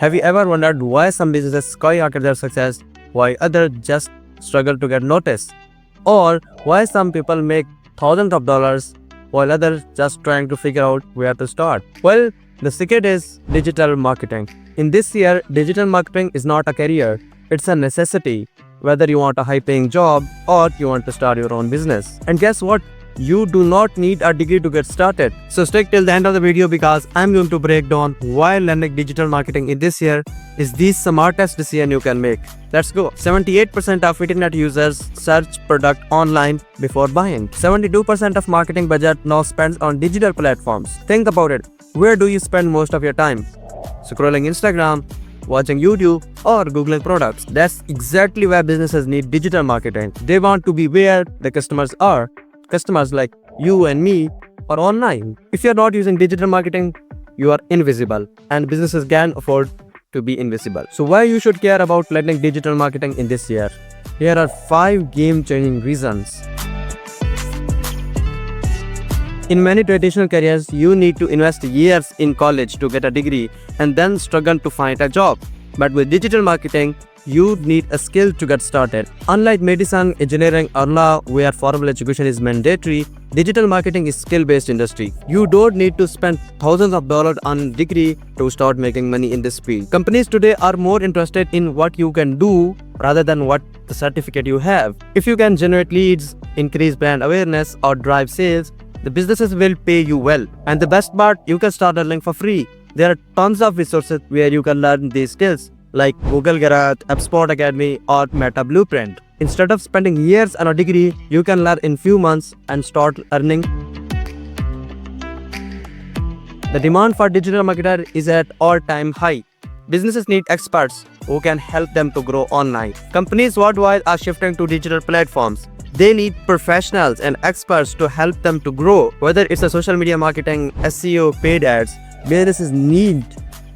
Have you ever wondered why some businesses skyrocket their success while others just struggle to get noticed? Or why some people make thousands of dollars while others just trying to figure out where to start? Well, the secret is digital marketing. In this year, digital marketing is not a career, it's a necessity. Whether you want a high-paying job or you want to start your own business. And guess what? You do not need a degree to get started. So stick till the end of the video because I'm going to break down why learning digital marketing in this year is the smartest decision you can make. Let's go. 78% of internet users search product online before buying. 72% of marketing budget now spends on digital platforms. Think about it. Where do you spend most of your time? Scrolling Instagram, watching YouTube, or Googling products. That's exactly why businesses need digital marketing. They want to be where the customers are. Customers like you and me are online. If you're not using digital marketing, you are invisible, and businesses can afford to be invisible. So why you should care about learning digital marketing in this year? Here are 5 game-changing reasons. In many traditional careers, you need to invest years in college to get a degree and then struggle to find a job. But with digital marketing, you need a skill to get started. Unlike medicine, engineering, or law, where formal education is mandatory, digital marketing is skill-based industry. You don't need to spend thousands of dollars on a degree to start making money in this field. Companies today are more interested in what you can do rather than what the certificate you have. If you can generate leads, increase brand awareness, or drive sales, the businesses will pay you well. And the best part, you can start learning for free. There are tons of resources where you can learn these skills, like Google Garage, HubSpot Academy, or Meta Blueprint. Instead of spending years on a degree, you can learn in few months and start earning. The demand for digital marketer is at all-time high. Businesses need experts who can help them to grow online. Companies worldwide are shifting to digital platforms. They need professionals and experts to help them to grow. Whether it's a social media marketing, SEO, paid ads, businesses need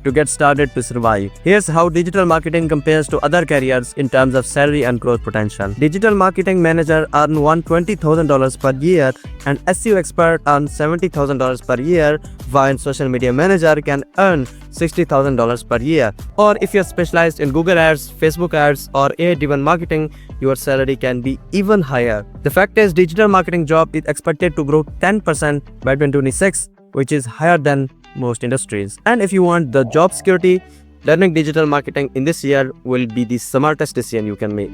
to get started to survive. Here's how digital marketing compares to other careers in terms of salary and growth potential. Digital marketing manager earn $120,000 per year and SEO expert earn $70,000 per year, while social media manager can earn $60,000 per year. Or if you're specialized in Google ads, Facebook ads, or AI-driven marketing, your salary can be even higher. The fact is, digital marketing job is expected to grow 10% by 2026, which is higher than most industries. And if you want the job security, learning digital marketing in this year will be the smartest decision you can make.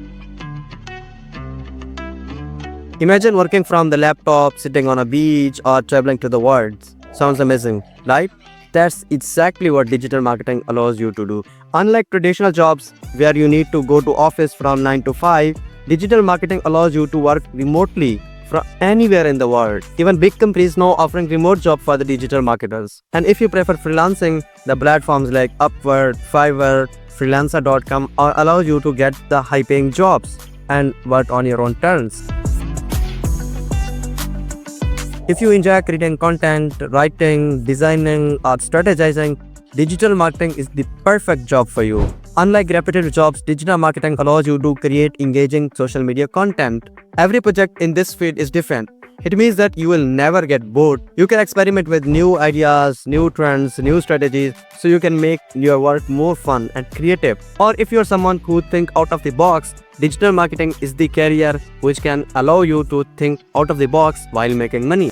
Imagine working from the laptop, sitting on a beach, or traveling to the world. Sounds amazing, right? That's exactly what digital marketing allows you to do. Unlike traditional jobs where you need to go to office from 9 to 5, digital marketing allows you to work remotely from anywhere in the world. Even big companies now offering remote jobs for the digital marketers. And if you prefer freelancing, the platforms like Upwork, Fiverr, Freelancer.com allow you to get the high-paying jobs and work on your own terms. If you enjoy creating content, writing, designing, or strategizing, digital marketing is the perfect job for you. Unlike repetitive jobs, digital marketing allows you to create engaging social media content. Every project in this field is different. It means that you will never get bored. You can experiment with new ideas, new trends, new strategies, so you can make your work more fun and creative. Or if you're someone who thinks out of the box, digital marketing is the career which can allow you to think out of the box while making money.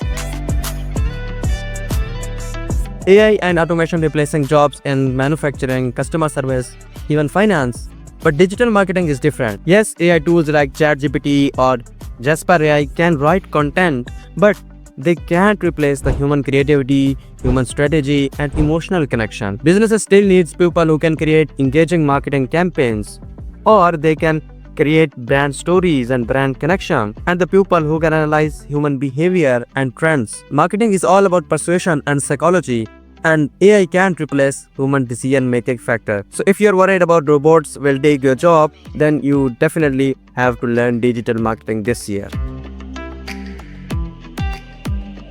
AI and automation replacing jobs in manufacturing, customer service, even finance. But digital marketing is different. Yes, AI tools like ChatGPT or Jasper AI can write content, but they can't replace the human creativity, human strategy, and emotional connection. Businesses still needs people who can create engaging marketing campaigns, or they can create brand stories and brand connection, and the people who can analyze human behavior and trends. Marketing is all about persuasion and psychology, and AI can't replace human decision-making factor. So if you're worried about robots will take your job, then you definitely have to learn digital marketing this year.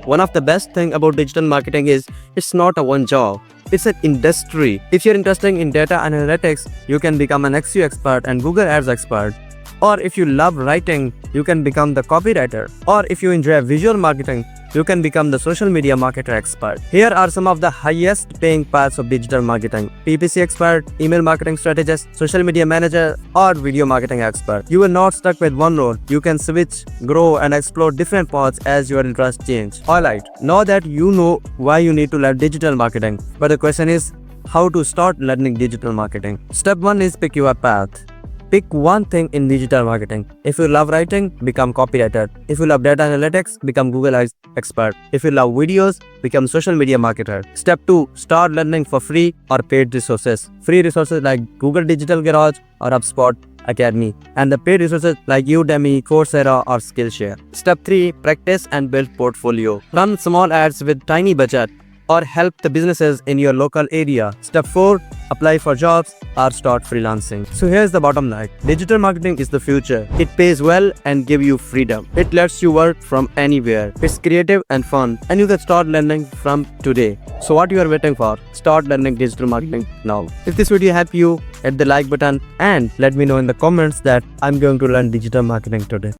One of the best things about digital marketing is it's not a one job. It's an industry. If you're interested in data analytics, you can become an SEO expert and Google Ads expert. Or if you love writing, you can become the copywriter. Or if you enjoy visual marketing, you can become the social media marketer expert. Here are some of the highest paying paths of digital marketing: PPC expert, email marketing strategist, social media manager, or video marketing expert. You are not stuck with one role. You can switch, grow, and explore different paths as your interests change. Alright, now that you know why you need to learn digital marketing, but the question is how to start learning digital marketing. Step 1 is pick your path. Pick one thing in digital marketing. If you love writing, become copywriter. If you love data analytics, become Google expert. If you love videos, become social media marketer. Step 2, start learning for free or paid resources. Free resources like Google Digital Garage or HubSpot Academy, and the paid resources like Udemy, Coursera, or Skillshare. Step 3, practice and build portfolio. Run small ads with tiny budget or help the businesses in your local area. Step 4, apply for jobs or start freelancing. So here's the bottom line. Digital marketing is the future. It pays well and gives you freedom. It lets you work from anywhere. It's creative and fun, and you can start learning from today. So what you are waiting for? Start learning digital marketing now. If this video helped you, hit the like button and let me know in the comments that I'm going to learn digital marketing today.